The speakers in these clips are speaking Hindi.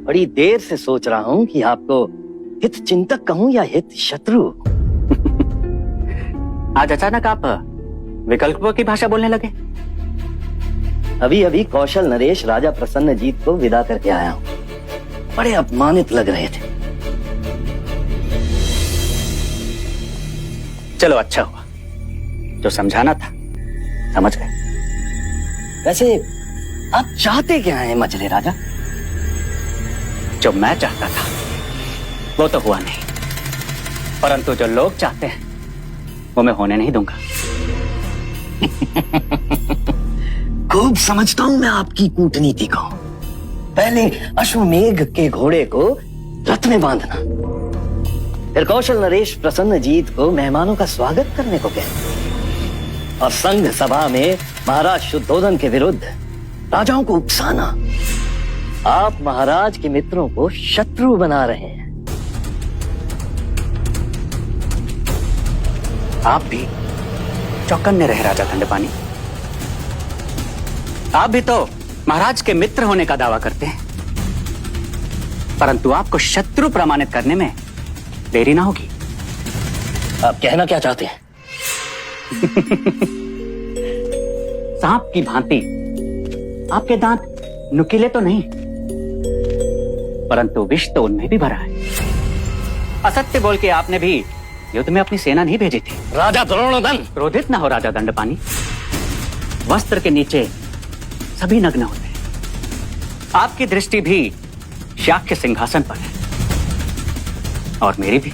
बड़ी देर से सोच रहा हूँ कि आपको हित चिंतक कहूँ या हित शत्रु। आज अचानक आप विकल्पों की भाषा बोलने लगे। अभी अभी कौशल नरेश राजा प्रसन्नजीत को विदा करके आया हूँ। बड़े अपमानित लग रहे थे। चलो अच्छा हुआ, जो समझाना था समझ गए। वैसे आप चाहते क्या हैं मछली राजा? जो मैं चाहता था वो तो हुआ नहीं, परंतु जो लोग चाहते हैं वो मैं होने नहीं दूंगा। खूब समझता हूं मैं आपकी कूटनीति को। पहले अश्वमेघ के घोड़े को रथ में बांधना, फिर कौशल नरेश प्रसन्नजीत को मेहमानों का स्वागत करने को कहना, और संघ सभा में महाराज शुद्धोधन के विरुद्ध राजाओं को उकसाना। आप महाराज के मित्रों को शत्रु बना रहे हैं। आप भी चौकन्ने रहे राजा दंडपानी। आप भी तो महाराज के मित्र होने का दावा करते हैं, परंतु आपको शत्रु प्रमाणित करने में देरी ना होगी। आप कहना क्या चाहते हैं? सांप की भांति आपके दांत नुकीले तो नहीं, परंतु विष तो उनमें भी भरा है। असत्य बोल के आपने भी युद्ध में अपनी सेना नहीं भेजी थी। राजा द्रोणोदन, क्रोधित ना हो राजा दंडपानी। वस्त्र के नीचे सभी नग्न होते हैं। आपकी दृष्टि भी शाक्य सिंहासन पर है और मेरी भी।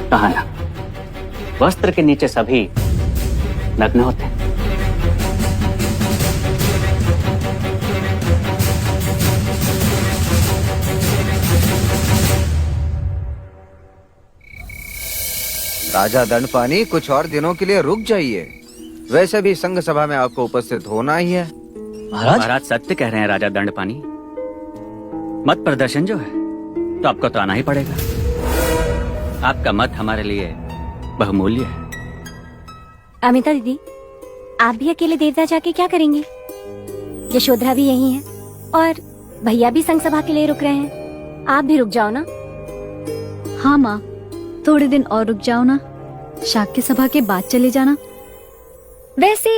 कहा ना, वस्त्र के नीचे सभी नग्न होते हैं। राजा दंडपानी, कुछ और दिनों के लिए रुक जाइए। वैसे भी संघ सभा में आपको उपस्थित होना ही है। महाराज सत्य कह रहे हैं राजा दंडपानी। मत प्रदर्शन जो है तो आपको तो आना ही पड़ेगा। आपका मत हमारे लिए बहुमूल्य है। अमिता दीदी, आप भी अकेले देवता जाके क्या करेंगे? यशोधरा भी यही है और भैया भी संघ सभा के लिए रुक रहे हैं। आप भी रुक जाओ ना। हाँ माँ, थोड़े दिन और रुक जाओ ना। शाक्य सभा के बाद चले जाना। वैसे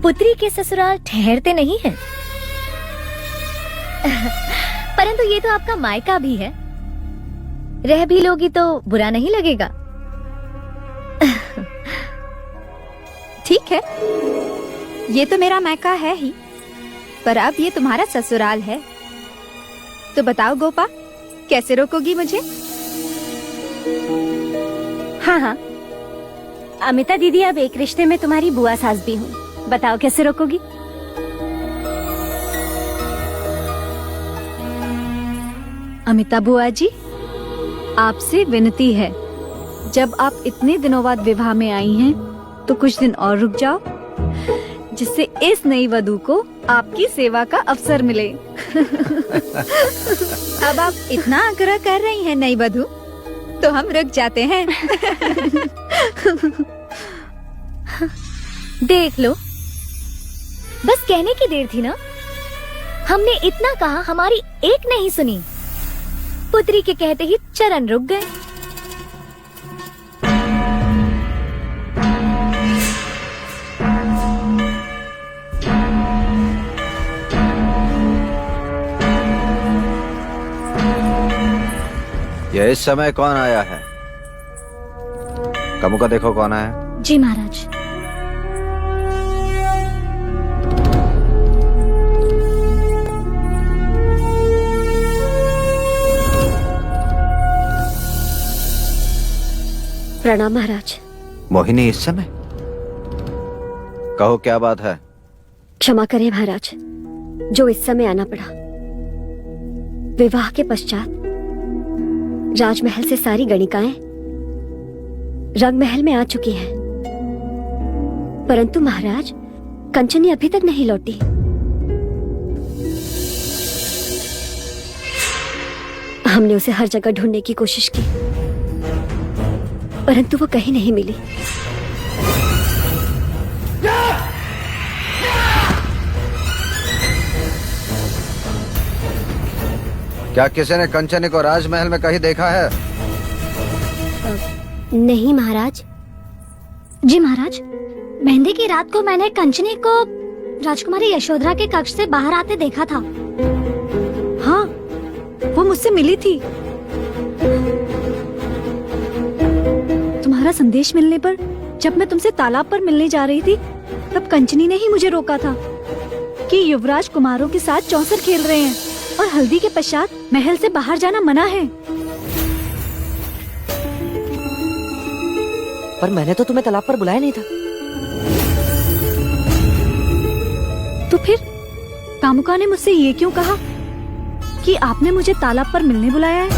पुत्री के ससुराल ठहरते नहीं है, परंतु ये तो आपका मायका भी है। रह भी लोगी तो बुरा नहीं लगेगा। ठीक है, ये तो मेरा मायका है ही, पर अब ये तुम्हारा ससुराल है। तो बताओ गोपा, कैसे रोकोगी मुझे? हाँ हाँ, अमिता दीदी, अब एक रिश्ते में तुम्हारी बुआ सास भी हूँ। बताओ कैसे रोकोगी? अमिता बुआ जी, आपसे विनती है, जब आप इतने दिनों बाद विवाह में आई हैं, तो कुछ दिन और रुक जाओ, जिससे इस नई वधू को आपकी सेवा का अवसर मिले। अब आप इतना आग्रह कर रही हैं नई वधू, तो हम रुक जाते हैं। देख लो, बस कहने की देर थी ना। हमने इतना कहा, हमारी एक नहीं सुनी। पुत्री के कहते ही चरण रुक गए। यह इस समय कौन आया है? कमु का देखो कौन आया। जी महाराज। प्रणाम महाराज। मोहिनी, इस समय? कहो क्या बात है? क्षमा करें महाराज, जो इस समय आना पड़ा। विवाह के पश्चात राजमहल से सारी गणिकाएं रंगमहल में आ चुकी हैं, परंतु महाराज कंचनी अभी तक नहीं लौटी। हमने उसे हर जगह ढूंढने की कोशिश की, परंतु वो कहीं नहीं मिली। क्या किसी ने कंचनी को राजमहल में कहीं देखा है? नहीं महाराज। जी महाराज, मेहंदी की रात को मैंने कंचनी को राजकुमारी यशोधरा के कक्ष से बाहर आते देखा था। हाँ, वो मुझसे मिली थी। तुम्हारा संदेश मिलने पर जब मैं तुमसे तालाब पर मिलने जा रही थी, तब कंचनी ने ही मुझे रोका था कि युवराज कुमारों के साथ चौसर खेल रहे हैं और हल्दी के पश्चात महल से बाहर जाना मना है। पर मैंने तो तुम्हें तालाब पर बुलाया नहीं था। तो फिर कामुका ने मुझसे ये क्यों कहा कि आपने मुझे तालाब पर मिलने बुलाया है?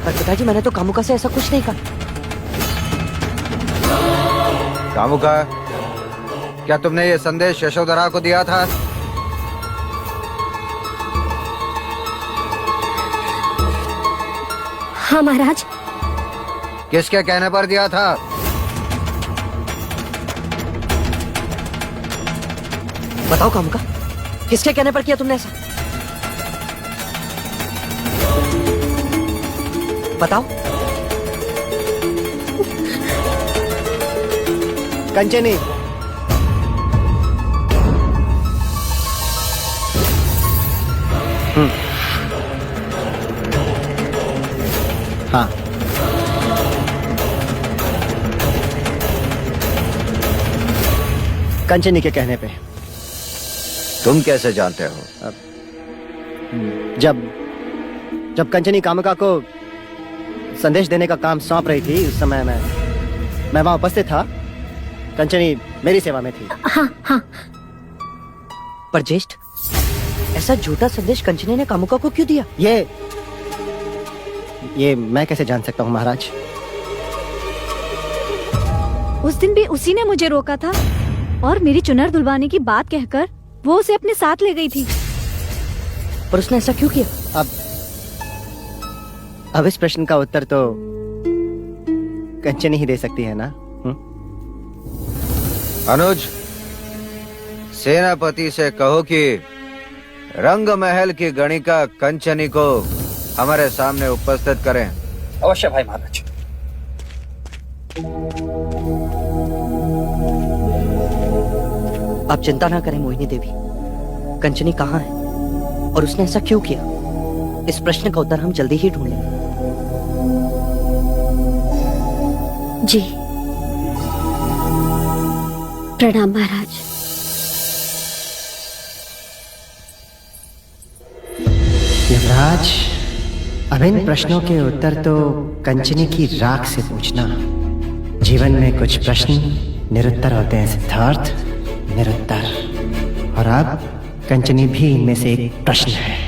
पर पिताजी, मैंने तो कामुका से ऐसा कुछ नहीं कहा। कामुका, क्या तुमने ये संदेश यशोधरा को दिया था? हाँ महाराज। किसके कहने पर दिया था? बताओ कामुका, किसके कहने पर किया तुमने ऐसा? बताओ। कंचनी, हाँ, कंचनी के कहने पे। तुम कैसे जानते हो? जब कंचनी कामुका को संदेश देने का काम सौंप रही थी, उस समय मैं वहां उपस्थित था। कंचनी मेरी सेवा में थी। हाँ हाँ। पर ज्येष्ठ, ऐसा झूठा संदेश कंचनी ने कामुका को क्यों दिया? ये मैं कैसे जान सकता हूँ महाराज? उस दिन भी उसी ने मुझे रोका था और मेरी चुनर धुलवाने की बात कहकर वो उसे अपने साथ ले गई थी। पर उसने ऐसा क्यों किया? अब इस प्रश्न का उत्तर तो कंचनी ही दे सकती है ना? अनुज, सेनापति से कहो कि रंग महल की गणिका कंचनी को हमारे सामने उपस्थित करें। अवश्य भाई महाराज। आप चिंता ना करें मोहिनी देवी, कंचनी कहाँ है और उसने ऐसा क्यों किया, इस प्रश्न का उत्तर हम जल्दी ही ढूंढेंगे। जी प्रणाम महाराज। युवराज, अब इन प्रश्नों के उत्तर तो कंचनी की राख से पूछना। जीवन में कुछ प्रश्न निरुत्तर होते हैं सिद्धार्थ, निरुत्तर। और अब कंचनी भी इनमें से एक प्रश्न है।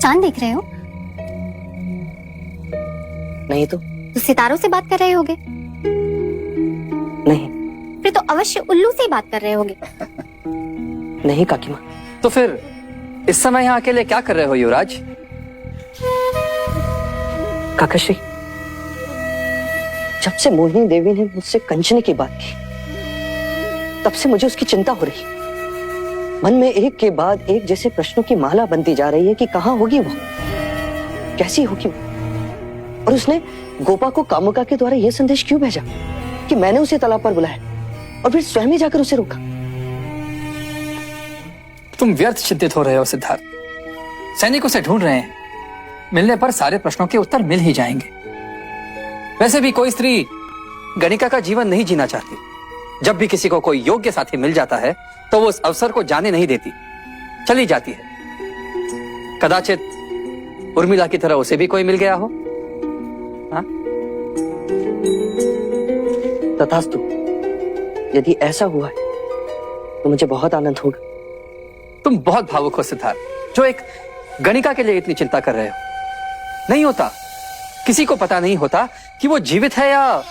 चांद देख रहे हो? नहीं तो सितारों से बात कर रहे होगे? नहीं। फिर तो अवश्य उल्लू से बात कर रहे होगे। नहीं काकी माँ। तो फिर इस समय यहाँ अकेले क्या कर रहे हो युवराज? काकाश्री, जब से मोहिनी देवी ने मुझसे कंचनी की बात की, तब से मुझे उसकी चिंता हो रही। मन में एक के बाद एक जैसे प्रश्नों की माला बनती जा रही है कि कहाँ होगी वो, कैसी होगी वो। और उसने गोपा को कामुका के द्वारा यह संदेश क्यों भेजा कि मैंने उसे तालाब पर बुलाया और फिर स्वयं ही जाकर उसे रोका? तुम व्यर्थ चिंतित हो रहे हो सिद्धार्थ। सैनिक उसे ढूंढ रहे हैं, मिलने पर सारे प्रश्नों के उत्तर मिल ही जाएंगे। वैसे भी कोई स्त्री गणिका का जीवन नहीं जीना चाहती। जब भी किसी को कोई योग्य साथी मिल जाता है तो वो उस अवसर को जाने नहीं देती, चली जाती है। कदाचित उर्मिला की तरह उसे भी कोई मिल गया हो। हाँ? तथास्तु, यदि ऐसा हुआ है तो मुझे बहुत आनंद होगा। तुम बहुत भावुक हो सिद्धार्थ, जो एक गणिका के लिए इतनी चिंता कर रहे हो। नहीं होता, किसी को पता नहीं होता कि वो जीवित है या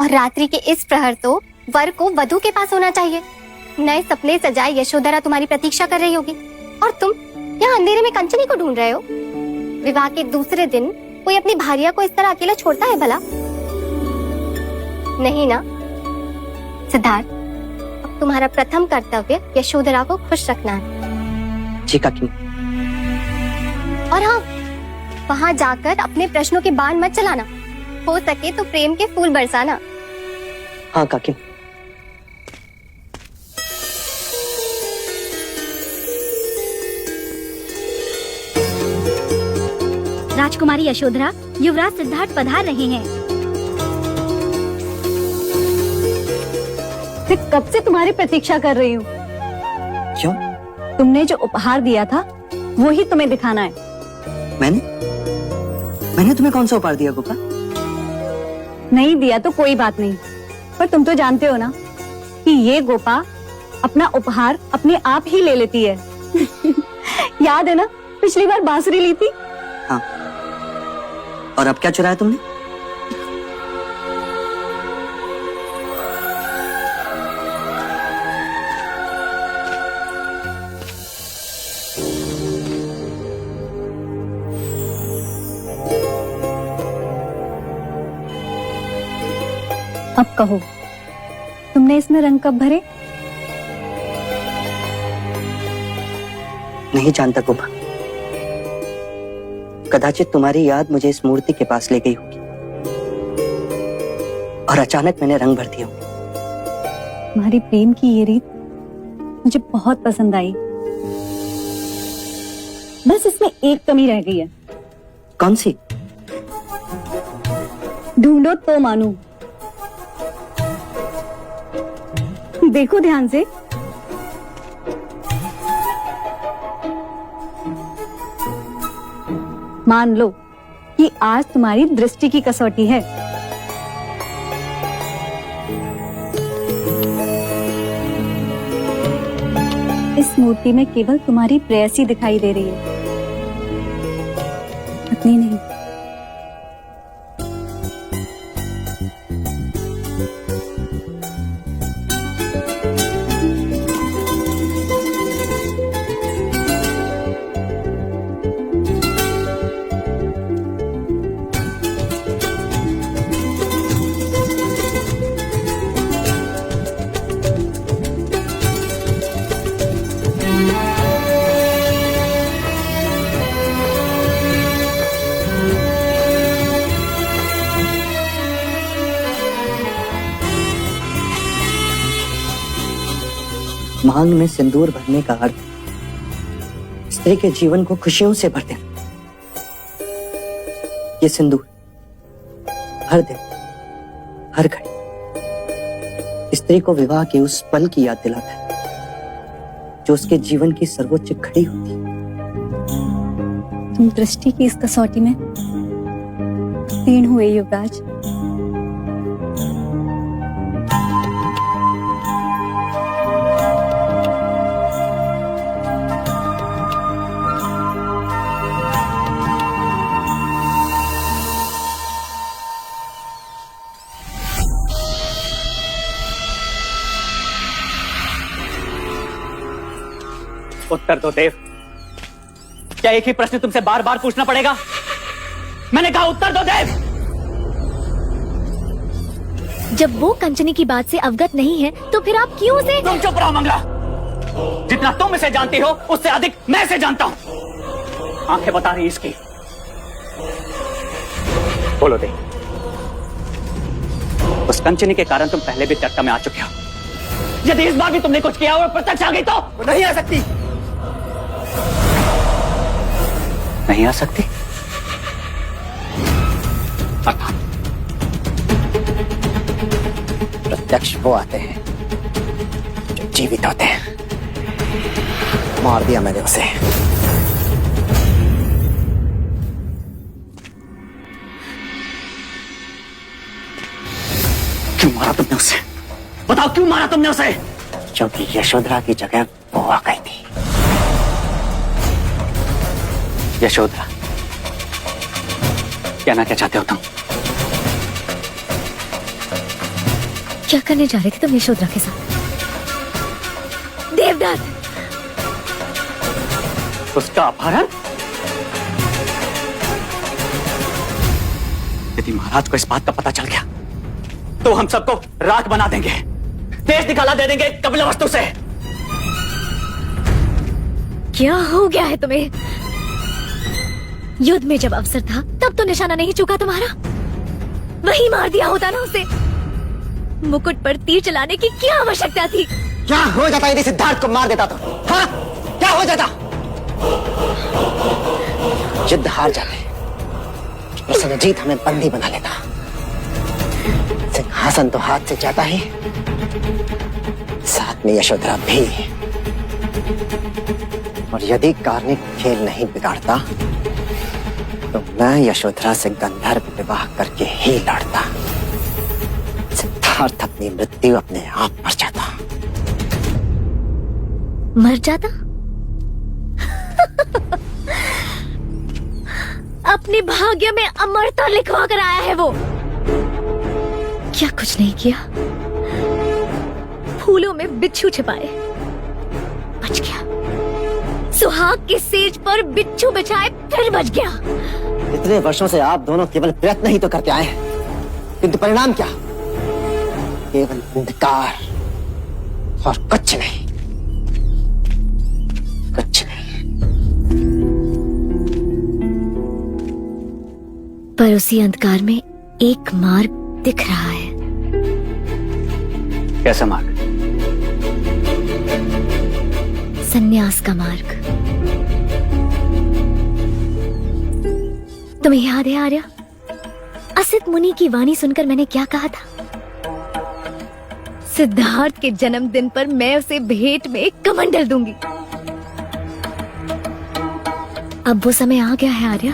और रात्रि के इस प्रहर तो वर को वधु के पास होना चाहिए। नए सपने सजाए यशोधरा तुम्हारी प्रतीक्षा कर रही होगी और तुम यहाँ अंधेरे में कंचनी को ढूंढ रहे हो। विवाह के दूसरे दिन कोई अपनी भार्या को इस तरह अकेला छोड़ता है भला? नहीं ना सिद्धार्थ, अब तुम्हारा प्रथम कर्तव्य यशोधरा को खुश रखना है। जी काकी। और हाँ, वहाँ जाकर अपने प्रश्नों के बाण मत चलाना, हो सके तो प्रेम के फूल बरसाना। हाँ काकी। राजकुमारी यशोधरा, युवराज सिद्धार्थ पधार रहे हैं। मैं कब से तुम्हारी प्रतीक्षा कर रही हूँ। क्यों? तुमने जो उपहार दिया था वो ही तुम्हें दिखाना है। मैंने तुम्हें कौन सा उपहार दिया गोपा? नहीं दिया तो कोई बात नहीं, पर तुम तो जानते हो ना कि ये गोपा अपना उपहार अपने आप ही ले लेती है। याद है ना पिछली बार बांसुरी ली थी? हाँ। और अब क्या चुराया तुमने? अब कहो, तुमने इसमें रंग कब भरे? नहीं जानता गोपा। कदाचित तुम्हारी याद मुझे इस मूर्ति के पास ले गई होगी और अचानक मैंने रंग भर दिया। तुम्हारी प्रेम की ये रीत मुझे बहुत पसंद आई। बस इसमें एक कमी रह गई है। कौन सी? ढूंढो तो मानू। देखो ध्यान से। मान लो कि आज तुम्हारी दृष्टि की कसौटी है। इस मूर्ति में केवल तुम्हारी प्रेयसी दिखाई दे रही है, पत्नी नहीं। मांग में सिंदूर भरने का अर्थ स्त्री के जीवन को खुशियों से भर देना। ये सिंदूर हर दिन हर घड़ी स्त्री को विवाह के उस पल की याद दिलाता है जो उसके जीवन की सर्वोच्च घड़ी होती है। तुम दृष्टि की इस कसौटी में उत्तीर्ण हुए युवराज। उत्तर दो देव। क्या एक ही प्रश्न तुमसे बार बार पूछना पड़ेगा? मैंने कहा उत्तर दो देव। जब वो कंचनी की बात से अवगत नहीं है तो फिर आप क्यों उसे? तुम चुप रहो मंगला। जितना तुम इसे जानती हो उससे अधिक मैं इसे जानता हूं। आंखें बता रही इसकी। बोलो देव, उस कंचनी के कारण तुम पहले भी चर्चा में आ चुके हो। यदि इस बार भी तुमने कुछ किया और प्रत्यक्ष आ गई तो वो नहीं आ सकती। नहीं आ सकती? प्रत्यक्ष वो आते हैं जो जीवित होते हैं। मार दिया मैंने उसे। क्यों मारा तुमने उसे? बताओ क्यों मारा तुमने उसे? क्योंकि यशोधरा की जगह वो आ गई थी। यशोधरा, कहना क्या चाहते हो तुम? क्या करने जा रहे थे तुम यशोधरा के साथ? देवदत्त, उसका अपहरण? यदि महाराज को इस बात का पता चल गया तो हम सबको राख बना देंगे, देश निकाला दे देंगे कपिल वस्तु से। क्या हो गया है तुम्हें? युद्ध में जब अवसर था तब तो निशाना नहीं चुका तुम्हारा, वही मार दिया होता ना उसे। मुकुट पर तीर चलाने की क्या आवश्यकता थी? क्या हो जाता यदि सिद्धार्थ को मार देता तो? हाँ, क्या हो जाता? युद्ध हार जाते, प्रसन्नजीत हमें बंदी बना लेता, सिंहासन तो हाथ से जाता ही, साथ में यशोधरा भी। और यदि कार्निक खेल नहीं बिगाड़ता तो मैं यशोधरा से गंधर्व विवाह करके ही लड़ता। सिद्धार्थ अपनी मृत्यु अपने आप मर जाता। मर जाता? अपने भाग्य में अमरता लिखवा कर आया है वो। क्या कुछ नहीं किया, फूलों में बिच्छू छिपाए, बच गया। सुहाग के सेज पर बिच्छू बिछाए, फिर बच गया। इतने वर्षों से आप दोनों केवल प्रयत्न ही तो करते आए हैं, किंतु परिणाम क्या? केवल अंधकार और कुछ नहीं, कुछ नहीं। पर उसी अंधकार में एक मार्ग दिख रहा है। कैसा मार्ग? संन्यास का मार्ग। तुम्हें याद है आर्या, असित मुनि की वाणी सुनकर मैंने क्या कहा था? सिद्धार्थ के जन्मदिन पर मैं उसे भेंट में एक कमंडल दूंगी। अब वो समय आ गया है आर्या।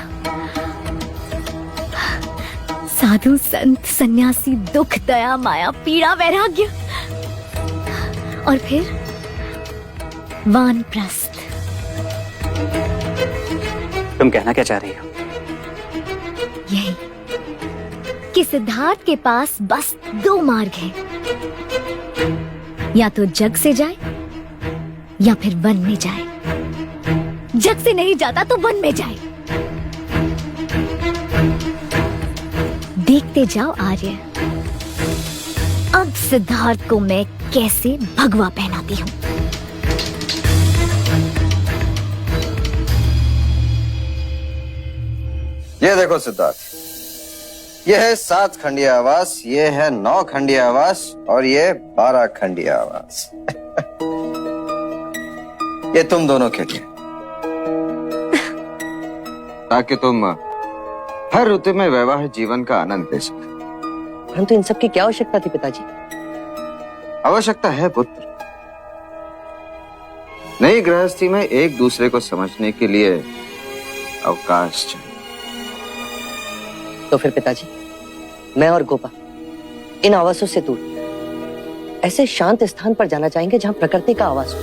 साधु संत सन्यासी, दुख दया माया पीड़ा वैराग्य, और फिर वानप्रस्थ। तुम कहना क्या चाह रही हो? यही कि सिद्धार्थ के पास बस दो मार्ग हैं, या तो जग से जाए या फिर वन में जाए। जग से नहीं जाता तो वन में जाए। देखते जाओ आर्य, अब सिद्धार्थ को मैं कैसे भगवा पहनाती हूँ। ये देखो सिद्धार्थ, ये है 7 खंडीय आवास, ये है 9 खंडीय आवास, और ये 12 खंडीय आवास। ये तुम दोनों के लिए, ताकि तुम हर ऋतु में वैवाहिक जीवन का आनंद ले सको। परंतु इन सब की क्या आवश्यकता थी पिताजी? आवश्यकता है पुत्र, नई गृहस्थी में एक दूसरे को समझने के लिए अवकाश चाहिए। तो फिर पिताजी, मैं और गोपा इन आवासों से दूर ऐसे शांत स्थान पर जाना चाहेंगे जहां प्रकृति का आवास हो,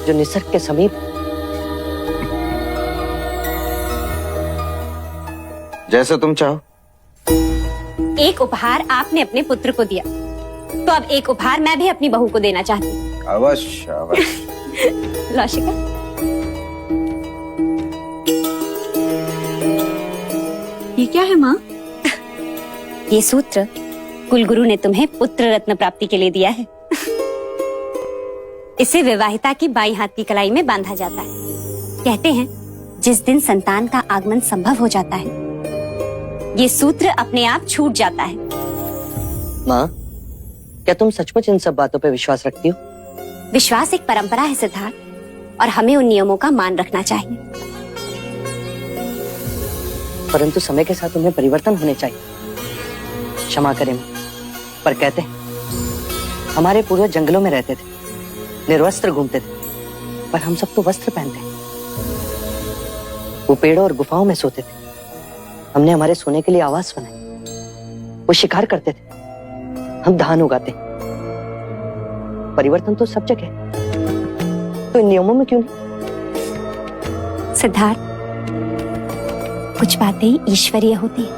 जो निसर्ग के समीप। जैसे तुम चाहो। एक उपहार आपने अपने पुत्र को दिया, तो अब एक उपहार मैं भी अपनी बहू को देना चाहती हूँ। अवश्य अवश्य। लौशिका, ये क्या है माँ? ये सूत्र कुलगुरु ने तुम्हें पुत्र रत्न प्राप्ति के लिए दिया है। इसे विवाहिता की बाईं हाथ की कलाई में बांधा जाता है। कहते हैं जिस दिन संतान का आगमन संभव हो जाता है, ये सूत्र अपने आप छूट जाता है। माँ, क्या तुम सचमुच इन सब बातों पर विश्वास रखती हो? विश्वास एक परंपरा है सिद्धार्थ, और हमें उन नियमों का मान रखना चाहिए। परंतु समय के साथ उन्हें परिवर्तन होने चाहिए। क्षमा करें माँ, पर कहते हैं हमारे पूर्वज जंगलों में रहते थे, निर्वस्त्र घूमते थे, पर हम सब तो वस्त्र पहनते हैं। वो पेड़ों और गुफाओं में सोते थे, हमने हमारे सोने के लिए आवास बनाए। वो शिकार करते थे, हम धान उगाते। परिवर्तन तो सब जगह है, तो इन नियमों में क्यों नहीं? सिद्धार्थ, कुछ बातें ईश्वरीय होती हैं,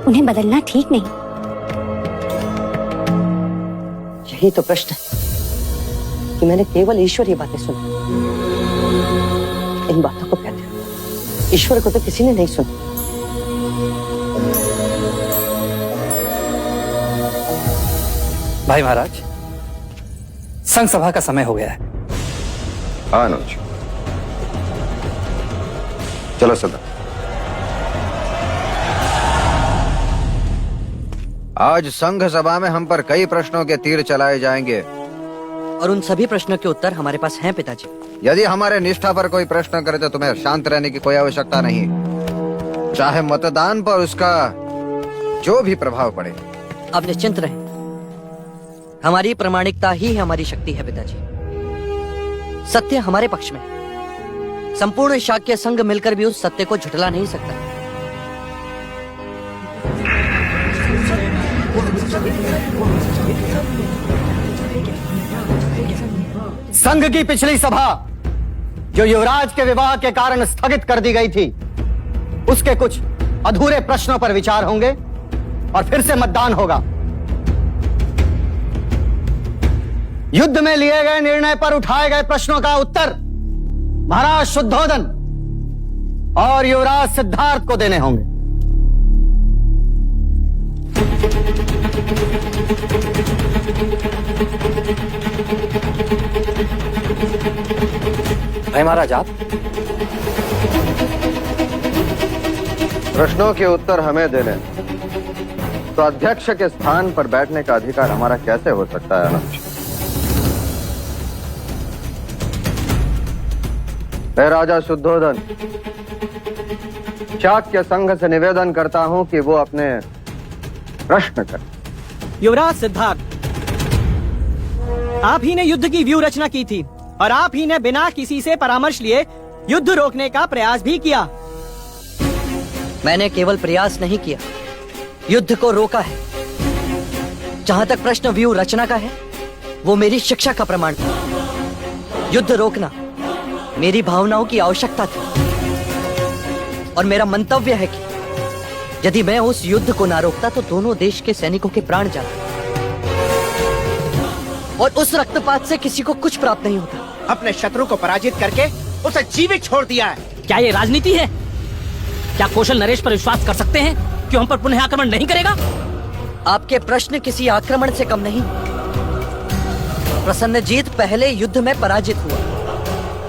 उन्हें बदलना ठीक नहीं। यही तो प्रश्न है कि मैंने केवल ईश्वरीय बातें सुनी। इन बातों को कहते हैं ईश्वर को तो किसी ने नहीं सुना। भाई महाराज, संघ सभा का समय हो गया है। हाँ अनुज, चलो सदा। आज संघ सभा में हम पर कई प्रश्नों के तीर चलाए जाएंगे और उन सभी प्रश्नों के उत्तर हमारे पास हैं पिताजी। यदि हमारे निष्ठा पर कोई प्रश्न करे तो तुम्हें शांत रहने की कोई आवश्यकता नहीं, चाहे मतदान पर उसका जो भी प्रभाव पड़े। आप निश्चिंत रहें, हमारी प्रामाणिकता ही हमारी शक्ति है पिताजी। सत्य हमारे पक्ष में, संपूर्ण शाक्य संघ मिलकर भी उस सत्य को झुठला नहीं सकता। संघ की पिछली सभा जो युवराज के विवाह के कारण स्थगित कर दी गई थी, उसके कुछ अधूरे प्रश्नों पर विचार होंगे और फिर से मतदान होगा। युद्ध में लिए गए निर्णय पर उठाए गए प्रश्नों का उत्तर महाराज शुद्धोधन और युवराज सिद्धार्थ को देने होंगे। भाई महाराज, आप प्रश्नों के उत्तर हमें देने तो अध्यक्ष के स्थान पर बैठने का अधिकार हमारा कैसे हो सकता है अनुज? हे राजा शुद्धोधन, शाक्य संघ से निवेदन करता हूं कि वो अपने प्रश्न कर। युवराज सिद्धार्थ, आप ही ने युद्ध की व्यूह रचना की थी और आप ही ने बिना किसी से परामर्श लिए युद्ध रोकने का प्रयास भी किया। मैंने केवल प्रयास नहीं किया, युद्ध को रोका है। जहां तक प्रश्न व्यूह रचना का है, वो मेरी शिक्षा का प्रमाण था। युद्ध रोकना मेरी भावनाओं की आवश्यकता थी और मेरा मंतव्य है कि यदि मैं उस युद्ध को ना रोकता तो दोनों देश के सैनिकों के प्राण जाते और उस रक्तपात से किसी को कुछ प्राप्त नहीं होता। अपने शत्रु को पराजित करके उसे जीवित छोड़ दिया है। क्या ये राजनीति है? क्या कौशल नरेश पर विश्वास कर सकते हैं कि हम पर पुनः आक्रमण नहीं करेगा? आपके प्रश्न किसी आक्रमण से कम नहीं। प्रसन्नजीत पहले युद्ध में पराजित हुआ,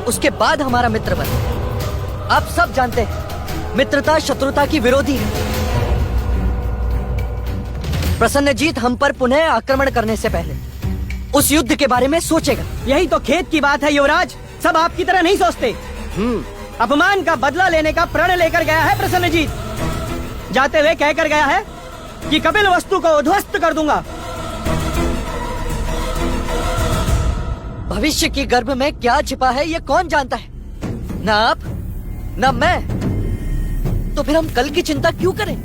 उसके बाद हमारा मित्र बना। आप सब जानते हैं, मित्रता शत्रुता की विरोधी है। प्रसन्नजीत हम पर पुनः आक्रमण करने से पहले उस युद्ध के बारे में सोचेगा। यही तो खेद की बात है युवराज, सब आपकी तरह नहीं सोचते। अपमान का बदला लेने का प्रण लेकर गया है प्रसन्नजीत। जाते हुए कहकर गया है कि कपिल वस्तु को उध्वस्त कर दूंगा। भविष्य की गर्भ में क्या छिपा है ये कौन जानता है? ना आप ना मैं। तो फिर हम कल की चिंता क्यों करें?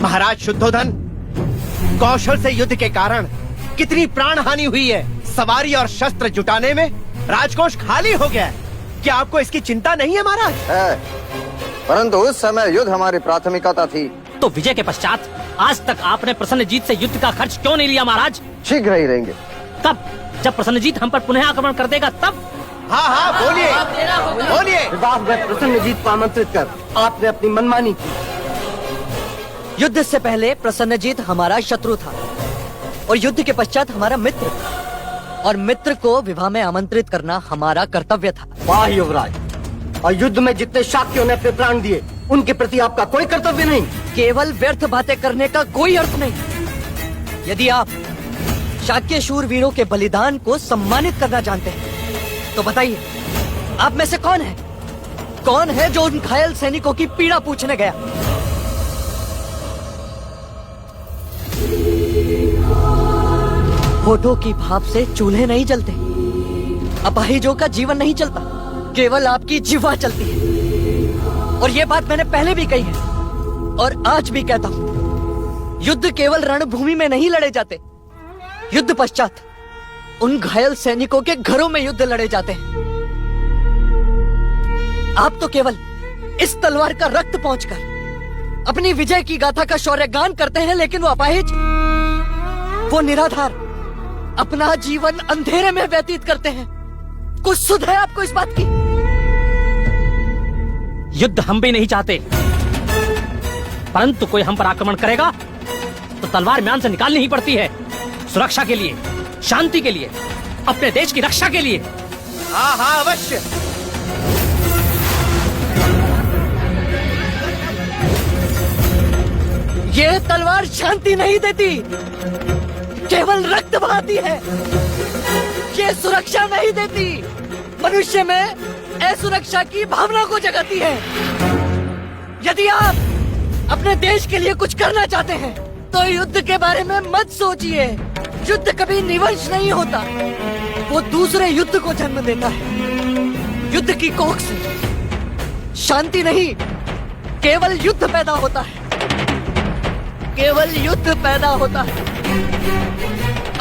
महाराज शुद्धोधन, कौशल से युद्ध के कारण कितनी प्राण हानि हुई है। सवारी और शस्त्र जुटाने में राजकोष खाली हो गया है। क्या आपको इसकी चिंता नहीं है महाराज? है, परंतु उस समय युद्ध हमारी प्राथमिकता थी। तो विजय के पश्चात आज तक आपने प्रसन्नजीत से युद्ध का खर्च क्यों नहीं लिया महाराज? शीघ्र ही रहेंगे। कब? जब प्रसन्नजीत हम पर पुनः आक्रमण कर देगा तब। हाँ बोलिए बोलिए। विवाह में प्रसन्नजीत को आमंत्रित कर आपने अपनी मनमानी की। युद्ध से पहले प्रसन्नजीत हमारा शत्रु था और युद्ध के पश्चात हमारा मित्र, और मित्र को विवाह में आमंत्रित करना हमारा कर्तव्य था। वाह युवराज, और युद्ध में जितने शाक्यों ने अपने प्राण दिए उनके प्रति आपका कोई कर्तव्य नहीं? केवल व्यर्थ बातें करने का कोई अर्थ नहीं। यदि आप शाक्य शूरवीरों के बलिदान को सम्मानित करना जानते हैं तो बताइए, आप में से कौन है जो उन घायल सैनिकों की पीड़ा पूछने गया? होठों की भाप से चूल्हे नहीं जलते, अपाहिजों का जीवन नहीं चलता, केवल आपकी जिह्वा चलती है। और ये बात मैंने पहले भी कही है और आज भी कहता हूँ, युद्ध केवल रणभूमि में नहीं लड़े जाते, युद्ध पश्चात उन घायल सैनिकों के घरों में युद्ध लड़े जाते हैं। आप तो केवल इस तलवार का रक्त पहुंचकर अपनी विजय की गाथा का शौर्यगान करते हैं, लेकिन वो अपाहिज, वो निराधार, अपना जीवन अंधेरे में व्यतीत करते हैं। कुछ सुध है आपको इस बात की? युद्ध हम भी नहीं चाहते, परंतु कोई हम पर आक्रमण करेगा तो तलवार म्यान से निकालनी ही पड़ती है, सुरक्षा के लिए, शांति के लिए, अपने देश की रक्षा के लिए। हाँ हाँ अवश्य। ये तलवार शांति नहीं देती, केवल रक्त बहाती है। ये सुरक्षा नहीं देती, मनुष्य में असुरक्षा की भावना को जगाती है। यदि आप अपने देश के लिए कुछ करना चाहते हैं तो युद्ध के बारे में मत सोचिए। युद्ध कभी निवंश नहीं होता, वो दूसरे युद्ध को जन्म देता है। युद्ध की कोख से शांति नहीं, केवल युद्ध पैदा होता है, केवल युद्ध पैदा होता है।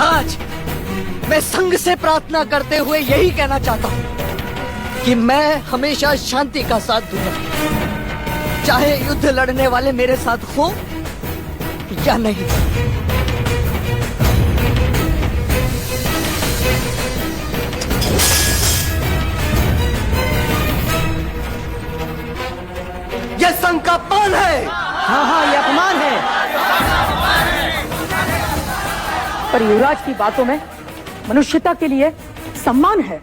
आज मैं संघ से प्रार्थना करते हुए यही कहना चाहता हूँ कि मैं हमेशा शांति का साथ दूंगा, चाहे युद्ध लड़ने वाले मेरे साथ हो या नहीं। यह संघ का अपमान है। हाँ हाँ, ये अपमान है। पर युवराज की बातों में मनुष्यता के लिए सम्मान है।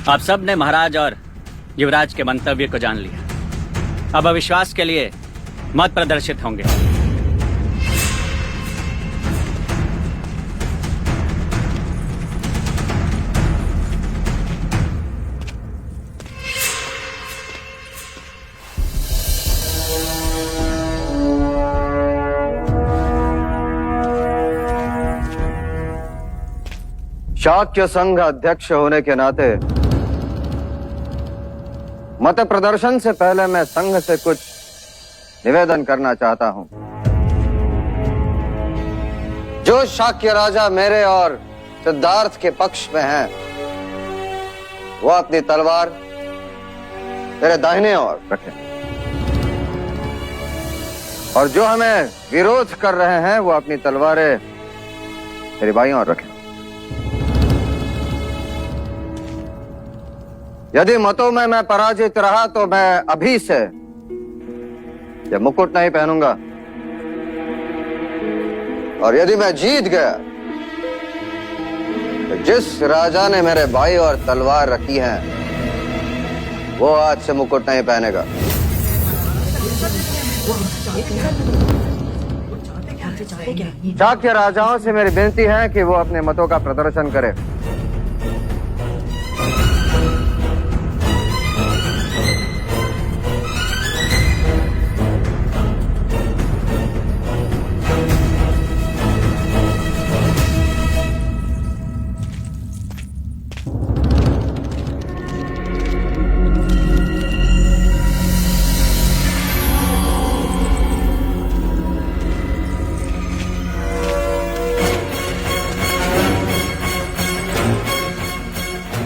आप सब ने महाराज और युवराज के मंतव्य को जान लिया। अब अविश्वास के लिए मत प्रदर्शित होंगे। शाक्य संघ अध्यक्ष होने के नाते मत प्रदर्शन से पहले मैं संघ से कुछ निवेदन करना चाहता हूं। जो शाक्य राजा मेरे और सिद्धार्थ के पक्ष में हैं, वो अपनी तलवार मेरे दाहिने ओर रखें, और जो हमें विरोध कर रहे हैं वो अपनी तलवारें मेरी बाईं ओर रखें। यदि मतों में मैं पराजित रहा तो मैं अभी से यह मुकुट नहीं पहनूंगा, और यदि मैं जीत गया तो जिस राजा ने मेरे भाई और तलवार रखी है वो आज से मुकुट नहीं पहनेगा। शाक्य राजाओं से मेरी विनती है कि वो अपने मतों का प्रदर्शन करें।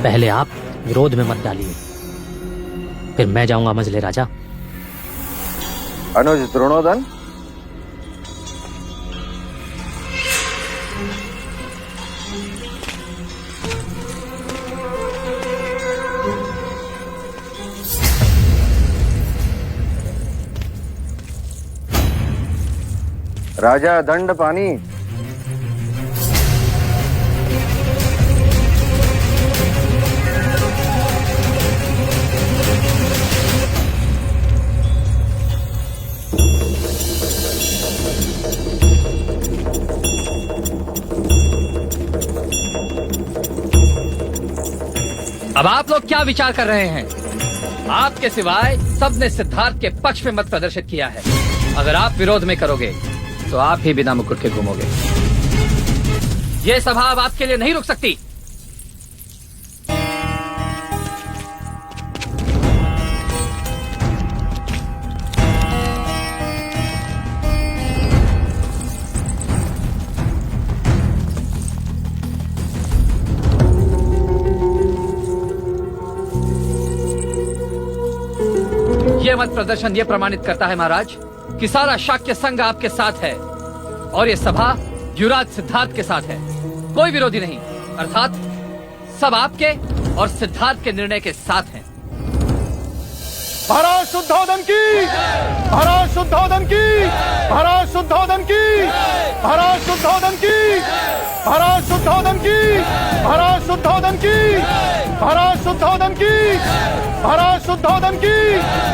पहले आप विरोध में मत डालिए, फिर मैं जाऊंगा मंझले राजा। अनुज द्रोणोदन, राजा दंडपानी, अब आप लोग क्या विचार कर रहे हैं? आपके सिवाय सबने सिद्धार्थ के पक्ष में मत प्रदर्शित किया है। अगर आप विरोध में करोगे तो आप ही बिना मुकुट के घूमोगे। ये सभा अब आपके लिए नहीं रुक सकती। ये मत प्रदर्शन ये प्रमाणित करता है महाराज कि सारा शाक्य संघ आपके साथ है। और ये सभा युवराज सिद्धार्थ के साथ है, कोई विरोधी नहीं, अर्थात सब आपके और सिद्धार्थ के निर्णय के साथ हैं। महाराज शुद्धोधन की, महाराज शुद्धोधन की, महाराज शुद्धोधन की, महाराज शुद्धोधन की, महाराज शुद्धोधन की, महाराज शुद्धोधन की, महाराज शुद्धोधन की, महाराज शुद्धोधन की,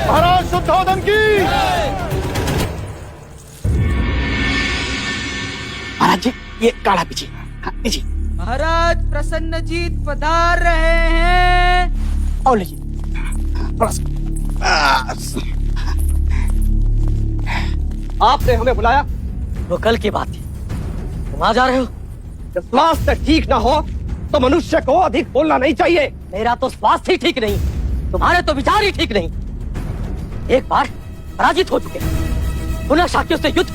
महाराज शुद्धोधन की। महाराज जी, ये काढ़ा पीजिए। हाँ, पीजिए। महाराज प्रसन्नजीत पधार रहे हैं। और लीजिए थोड़ा सा। आपने हमें बुलाया? वो कल की बात थी, तुम आ जा रहे हो। जब स्वास्थ्य ठीक ना हो तो मनुष्य को अधिक बोलना नहीं चाहिए। मेरा तो स्वास्थ्य ही ठीक नहीं, तुम्हारे तो विचार ही ठीक नहीं। एक बार पराजित हो चुके, पुनः शाक्यों से युद्ध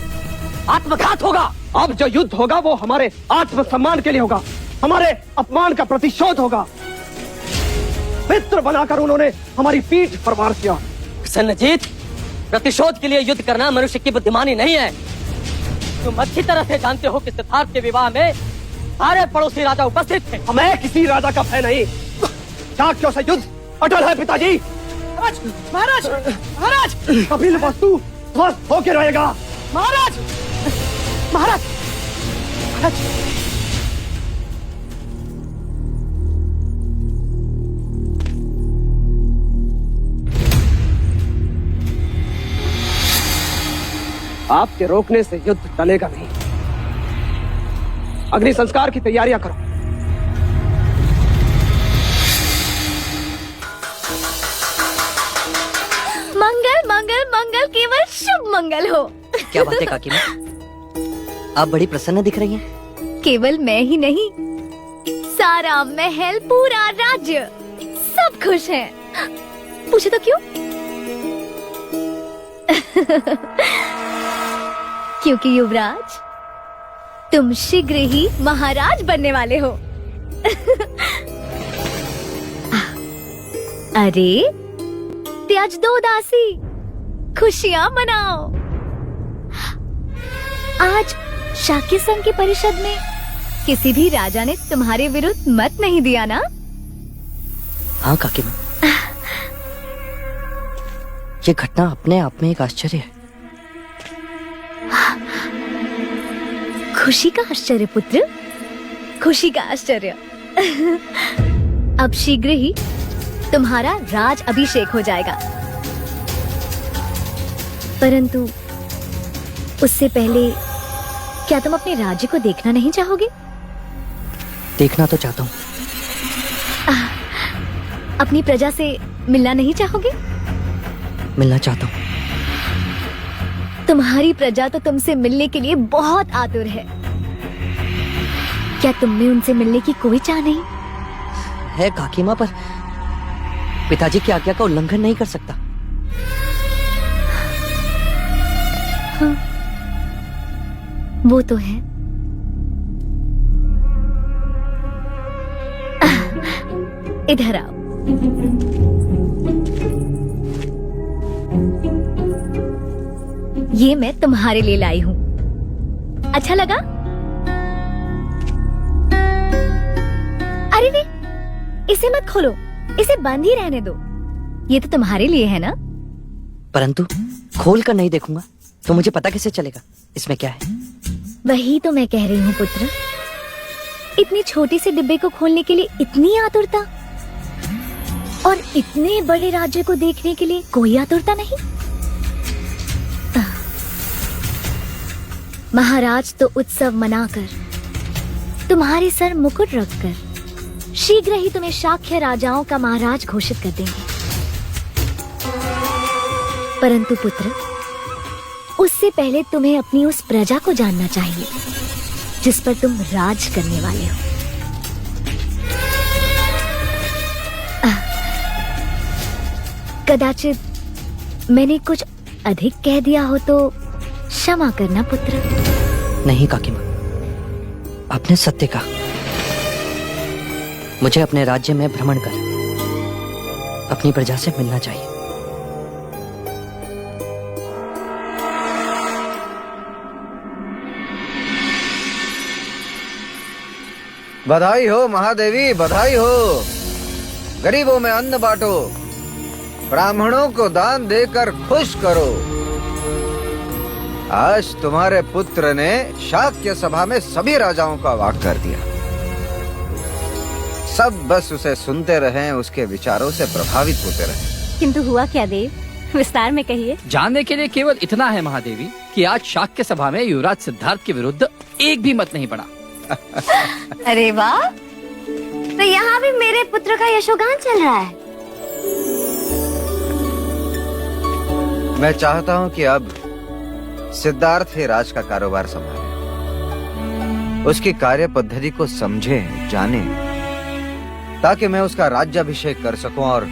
आत्मघात होगा। अब जो युद्ध होगा वो हमारे आत्मसम्मान के लिए होगा, हमारे अपमान का प्रतिशोध होगा। मित्र बनाकर उन्होंने हमारी पीठ पर वार किया। प्रसन्नजीत, प्रतिशोध के लिए युद्ध करना मनुष्य की बुद्धिमानी नहीं है। तुम अच्छी तरह से जानते हो कि सिद्धार्थ के विवाह में सारे पड़ोसी राजा उपस्थित थे। मैं किसी राजा का भय नहीं, शाक्यों से युद्ध अटल है पिताजी। महाराज, महाराज, महाराज, कपिल वस्तु स्वस्थ होके रहेगा। महाराज, महाराज, महाराज। आपके रोकने से युद्ध टलेगा नहीं। अग्नि संस्कार की तैयारियां करो। मंगल मंगल मंगल, केवल शुभ मंगल हो। क्या बात है काकी माँ, आप बड़ी प्रसन्न दिख रही हैं। केवल मैं ही नहीं, सारा महल, पूरा राज्य, सब खुश हैं। पूछे तो क्यों? क्योंकि युवराज, तुम शीघ्र ही महाराज बनने वाले हो। अरे त्याज दो उदासी, खुशियां मनाओ। आज शाक्य संघ की परिषद में किसी भी राजा ने तुम्हारे विरुद्ध मत नहीं दिया ना? हाँ काकी माँ, ये घटना अपने आप में एक आश्चर्य है। खुशी का आश्चर्य पुत्र, खुशी का आश्चर्य। अब शीघ्र ही तुम्हारा राज अभिषेक हो जाएगा, परंतु उससे पहले क्या तुम अपने राज्य को देखना नहीं चाहोगे? देखना तो चाहता हूँ। अपनी प्रजा से मिलना नहीं चाहोगे? मिलना चाहता हूँ। तुम्हारी प्रजा तो तुमसे मिलने के लिए बहुत आतुर है। क्या तुम में उनसे मिलने की कोई चाह नहीं? है काकी माँ, पर पिताजी की आज्ञा का उल्लंघन नहीं कर सकता। हाँ, वो तो है। इधर आओ। ये मैं तुम्हारे लिए लाई हूँ। अच्छा लगा? अरे वे, इसे मत खोलो, इसे बंद ही रहने दो। ये तो तुम्हारे लिए है ना? परंतु खोल कर नहीं देखूंगा तो मुझे पता कैसे चलेगा इसमें क्या है? वही तो मैं कह रही हूँ पुत्र, इतनी छोटी सी डिब्बे को खोलने के लिए इतनी आतुरता, और इतने बड़े राज्य को देखने के लिए कोई आतुरता नहीं। महाराज तो उत्सव मनाकर, तुम्हारे सर मुकुट रखकर शीघ्र ही तुम्हें शाक्य राजाओं का महाराज घोषित कर देंगे। परंतु पुत्र, उससे पहले तुम्हें अपनी उस प्रजा को जानना चाहिए जिस पर तुम राज करने वाले हो। कदाचित मैंने कुछ अधिक कह दिया हो तो क्षमा करना पुत्र। नहीं काकी माँ, आपने सत्य कहा। मुझे अपने राज्य में भ्रमण कर अपनी प्रजा से मिलना चाहिए। बधाई हो महादेवी, बधाई हो। गरीबों में अन्न बांटो, ब्राह्मणों को दान देकर खुश करो। आज तुम्हारे पुत्र ने शाक्य सभा में सभी राजाओं का वाक कर दिया। सब बस उसे सुनते रहे, उसके विचारों से प्रभावित होते रहे। किंतु हुआ क्या देव, विस्तार में कहिए। जानने के लिए केवल इतना है महादेवी कि आज शाक्य सभा में युवराज सिद्धार्थ के विरुद्ध एक भी मत नहीं पड़ा। अरे वाह, तो यहाँ भी मेरे पुत्र का यशोगान चल रहा है। मैं चाहता हूँ कि अब सिद्धार्थ ही राज का कारोबार संभाले, उसकी कार्य पद्धति को समझे, जाने, ताकि मैं उसका राज्याभिषेक कर सकूं और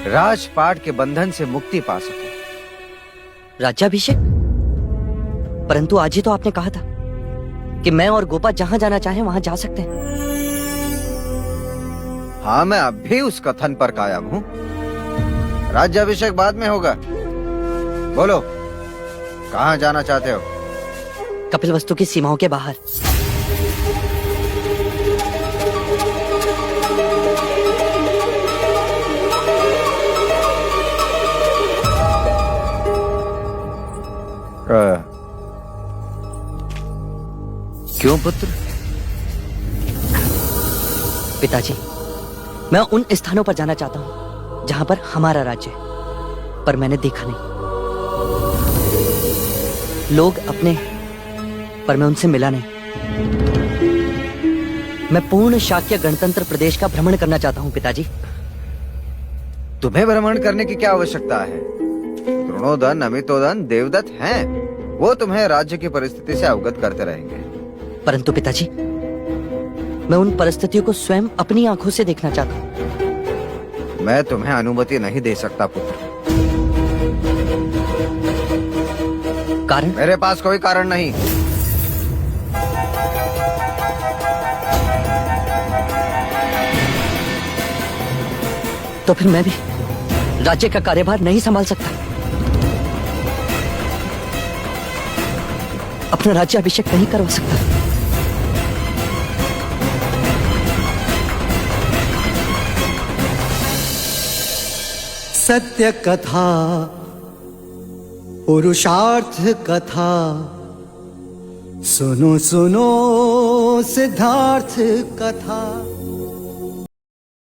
राजपाट के बंधन से मुक्ति पा सकूं। राज्याभिषेक? परंतु आज ही तो आपने कहा था कि मैं और गोपा जहां जाना चाहें वहां जा सकते हैं। हाँ, मैं अब भी उस कथन पर कायम हूँ। राज्याभिषेक बाद में होगा। बोलो, कहाँ जाना चाहते हो? कपिलवस्तु की सीमाओं के बाहर। क्यों पुत्र? पिताजी, मैं उन स्थानों पर जाना चाहता हूं जहां पर हमारा राज्य है, पर मैंने देखा नहीं। लोग अपने, पर मैं उनसे मिला नहीं। मैं पूर्ण शाक्य गणतंत्र प्रदेश का भ्रमण करना चाहता हूं पिताजी। तुम्हें भ्रमण करने की क्या आवश्यकता है? द्रोणोदन, अमितोदन, देवदत्त हैं, वो तुम्हें राज्य की परिस्थिति से अवगत करते रहेंगे। परंतु पिताजी, मैं उन परिस्थितियों को स्वयं अपनी आंखों से देखना चाहता हूं। मैं तुम्हें अनुमति नहीं दे सकता पुत्र। कारण? मेरे पास कोई कारण नहीं। तो फिर मैं भी राज्य का कार्यभार नहीं संभाल सकता, अपना राज्याभिषेक नहीं करवा सकता। सत्य कथा, पुरुषार्थ कथा, सुनो सुनो सिद्धार्थ कथा।